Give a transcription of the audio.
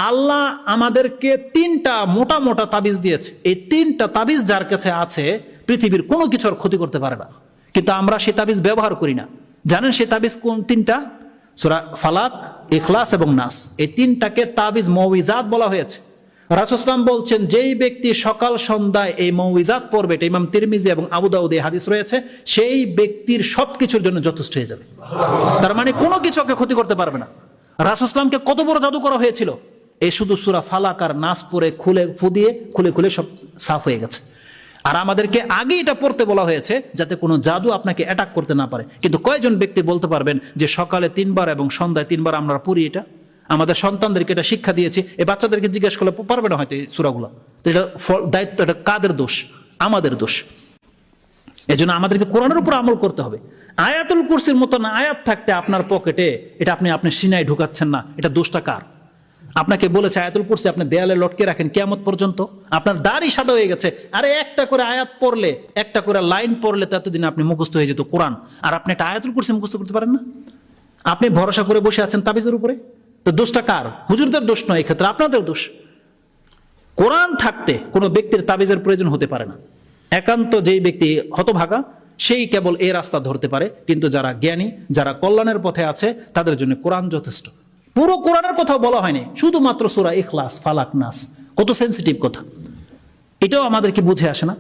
আল্লাহ আমাদেরকে তিনটা মোটা মোটা তাবিজ দিয়েছে। এই তিনটা তাবিজ যার কাছে আছে পৃথিবীর কোনো কিছুর ক্ষতি করতে পারে না, কিন্তু আমরা সে তাবিজ ব্যবহার করি না। জানেন সে তাবিজ কোন তিনটা? সূরা ফালাক, ইখলাস এবং নাস, এই তিনটাকে তাবিজ মৌইজাত বলা হয়েছে। রাসূল সাল্লাল্লাহু আলাইহি ওয়াসাল্লাম বলছেন, যেই ব্যক্তি সকাল সন্ধ্যায় এই মৌইজাত পড়বে, এটা ইমাম তিরমিজি এবং আবু দাউদে হাদিস রয়েছে, সেই ব্যক্তির সবকিছুর জন্য যথেষ্ট হয়ে যাবে। তার মানে কোনো কিছু ওকে ক্ষতি করতে পারবে না। রাসূল সাল্লাল্লাহু আলাইহি ওয়াসাল্লামকে কত বড় জাদু করা হয়েছিল, এই শুধু সূরা ফালাক আর নাস পড়ে খুলে খুলে সব সাফ হয়ে গেছে। আর আমাদেরকে আগে এটা পড়তে বলা হয়েছে যাতে কোনো জাদু আপনাকে অ্যাটাক করতে না পারে। কিন্তু কয়জন ব্যক্তি বলতে পারবেন যে সকালে 3 বার এবং সন্ধ্যায় 3 বার আমরা পড়ি? এটা আমাদের সন্তানদেরকে এটা শিক্ষা দিয়েছি, এই বাচ্চাদেরকে জিজ্ঞেস করলে পারবে না হয়তো এই সূরাগুলো। তো এটা দায়িত্ব, এটা কাদের দোষ? আমাদের দোষ। এজন্য আমাদেরকে কোরআনের উপর আমল করতে হবে। আয়াতুল কুরসির মতন আয়াত থাকতে আপনার পকেটে এটা আপনি সিনায় ঢুকাচ্ছেন না, এটা দোষটা কার? আপনাকে বলেছে আয়াতুল কুরসি আপনি দেয়ালে লটকে রাখেন কিয়ামত পর্যন্ত, আপনার দাড়ি সাদা হয়ে গেছে। আরে একটা করে আয়াত পড়লে, একটা করে লাইন পড়লে তো এতদিন আপনি মুখস্থ হয়ে যেত কোরআন, আর আপনি একটা আয়াতুল কুরসি মুখস্থ করতে পারেন না। আপনি ভরসা করে বসে আছেন তাবিজের উপরে, তো দোষটা কার? হুজুরদের দোষ নয়, এই ক্ষেত্রে আপনাদের দোষ। কোরআন থাকতে কোনো ব্যক্তির তাবিজের প্রয়োজন হতে পারে না। একান্ত যেই ব্যক্তি হতভাগা সেই কেবল এই রাস্তা ধরতে পারে, কিন্তু যারা জ্ঞানী, যারা কল্যাণের পথে আছে তাদের জন্য কোরআন যথেষ্ট। পুরো কোরআনের কথা বলা হয়নি, শুধুমাত্র সূরা ইখলাস, ফালাক, নাস। কত সেনসিটিভ কথা, এটাও আমাদেরকে বুঝে আসে না।